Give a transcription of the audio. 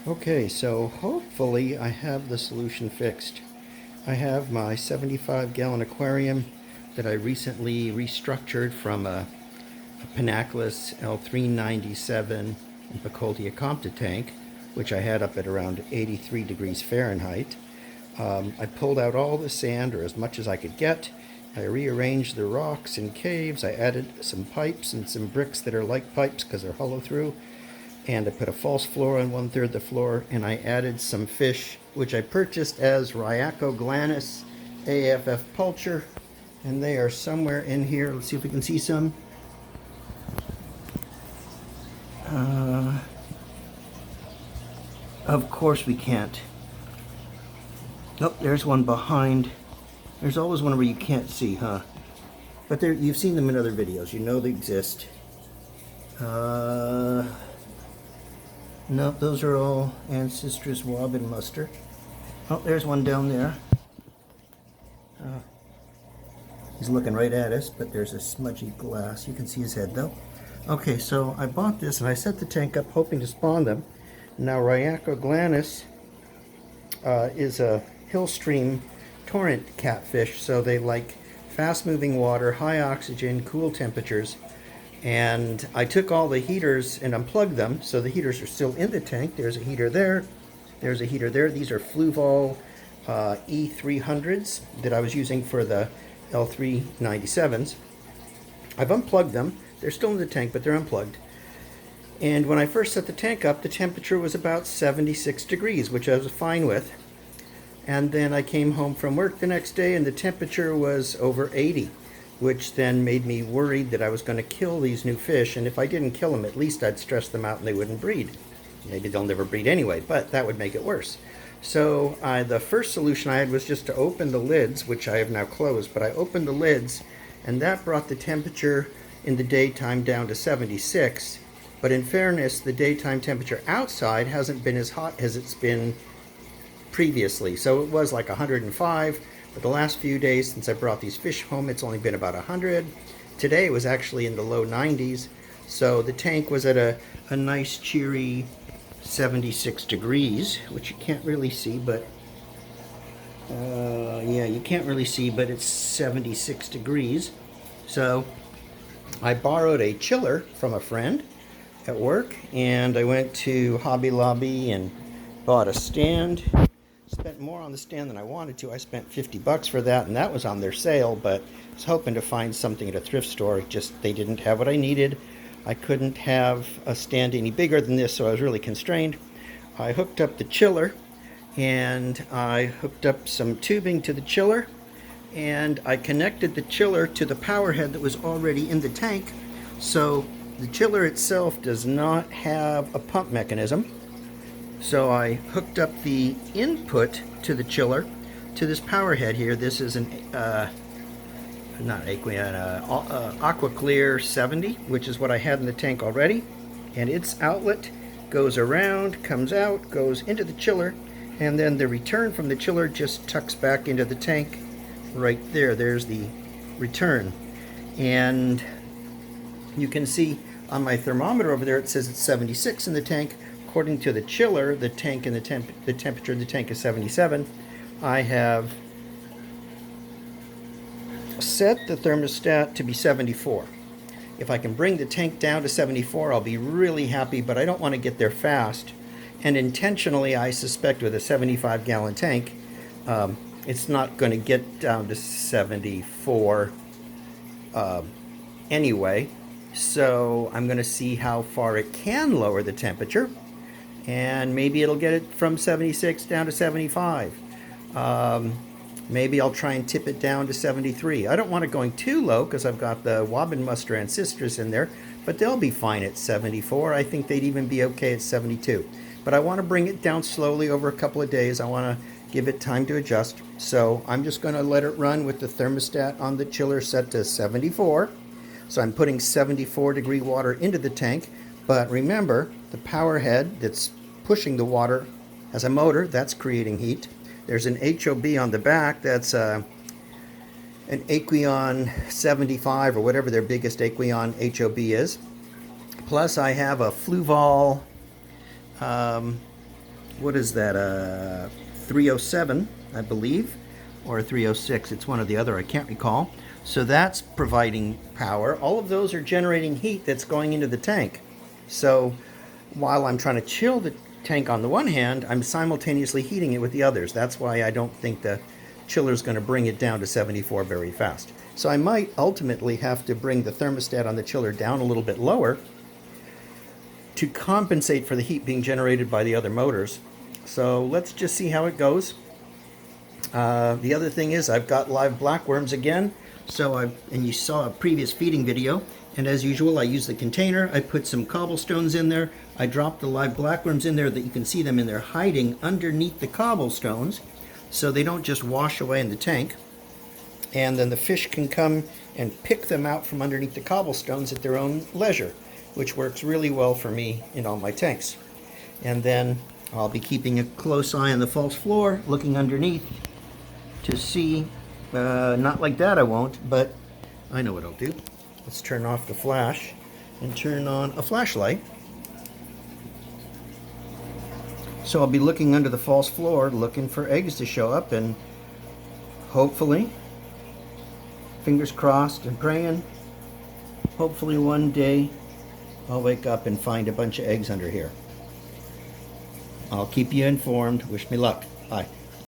Okay, so hopefully I have the solution fixed. I have my 75-gallon aquarium that I recently restructured from a Pinnaculus L397 in Bacoltia Compta tank, which I had up at around 83 degrees Fahrenheit. I pulled out all the sand, or as much as I could get. I rearranged the rocks and caves. I added some pipes and some bricks that are like pipes because they're hollow through. And I put a false floor on 1/3 the floor, and I added some fish, which I purchased as Rhyacoglanis AFF Pulcher, and they are somewhere in here. Let's see if we can see some. Of course we can't. Oh, there's one behind. There's always one where you can't see, huh? But there, you've seen them in other videos. You know they exist. Nope, those are all Ancestris Wob and Muster. Oh, there's one down there. He's looking right at us, but there's a smudgy glass. You can see his head though. Okay, so I bought this and I set the tank up hoping to spawn them. Now Rhyacoglanis is a hill stream torrent catfish, so they like fast-moving water, high oxygen, cool temperatures. And I took all the heaters and unplugged them, so the heaters are still in the tank. There's a heater there. There's a heater there. These are Fluval E300s that I was using for the L397s. I've unplugged them. They're still in the tank, but they're unplugged. And when I first set the tank up, the temperature was about 76 degrees, which I was fine with. And then I came home from work the next day and the temperature was over 80, which then made me worried that I was going to kill these new fish. And if I didn't kill them, at least I'd stress them out and they wouldn't breed. Maybe they'll never breed anyway, but that would make it worse. So the first solution I had was just to open the lids, which I have now closed, but I opened the lids and that brought the temperature in the daytime down to 76. But in fairness, the daytime temperature outside hasn't been as hot as it's been previously. So it was like 105, but the last few days since I brought these fish home, it's only been about 100. Today it was actually in the low 90s. So the tank was at a nice cheery 76 degrees, which you can't really see, but yeah, you can't really see, but it's 76 degrees. So I borrowed a chiller from a friend at work, and I went to Hobby Lobby and bought a stand. Spent more on the stand than I wanted to. I spent 50 bucks for that, and that was on their sale, but I was hoping to find something at a thrift store. Just they didn't have what I needed. I couldn't have a stand any bigger than this, so I was really constrained. I hooked up the chiller, and I hooked up some tubing to the chiller, and I connected the chiller to the power head that was already in the tank. So the chiller itself does not have a pump mechanism. So I hooked up the input to the chiller to this power head here. This is an not Aqueon, Aqua Clear 70, which is what I had in the tank already. And its outlet goes around, comes out, goes into the chiller, and then the return from the chiller just tucks back into the tank right there. There's the return. And you can see on my thermometer over there it says it's 76 in the tank. According to the chiller, the tank and the temperature of the tank is 77. I have set the thermostat to be 74. If I can bring the tank down to 74, I'll be really happy, but I don't want to get there fast. And intentionally, I suspect with a 75-gallon tank, it's not going to get down to 74 anyway. So I'm going to see how far it can lower the temperature, and maybe it'll get it from 76 down to 75. Maybe I'll try and tip it down to 73. I don't want it going too low because I've got the Wabbenmuster and Sisters in there, but they'll be fine at 74. I think they'd even be okay at 72. But I want to bring it down slowly over a couple of days. I want to give it time to adjust. So I'm just going to let it run with the thermostat on the chiller set to 74. So I'm putting 74 degree water into the tank. But remember, the power head that's pushing the water has a motor that's creating heat. There's an HOB on the back that's an Aqueon 75 or whatever their biggest Aqueon HOB is. Plus I have a Fluval what is that, 307, I believe, or 306. It's one or the other, I can't recall. So that's providing power. All of those are generating heat that's going into the tank. So while I'm trying to chill the tank on the one hand, I'm simultaneously heating it with the others. That's why I don't think the chiller is going to bring it down to 74 very fast. So I might ultimately have to bring the thermostat on the chiller down a little bit lower to compensate for the heat being generated by the other motors. So let's just see how it goes. The other thing is I've got live blackworms again. And you saw a previous feeding video, and as usual I use the container, I put some cobblestones in there, I dropped the live blackworms in there that you can see them in there hiding underneath the cobblestones so they don't just wash away in the tank, and then the fish can come and pick them out from underneath the cobblestones at their own leisure, which works really well for me in all my tanks. And then I'll be keeping a close eye on the false floor, looking underneath to see, not like that I won't, but I know what I'll do. Let's turn off the flash and turn on a flashlight. So I'll be looking under the false floor, looking for eggs to show up, and hopefully, fingers crossed and praying, hopefully one day I'll wake up and find a bunch of eggs under here. I'll keep you informed. Wish me luck. Bye.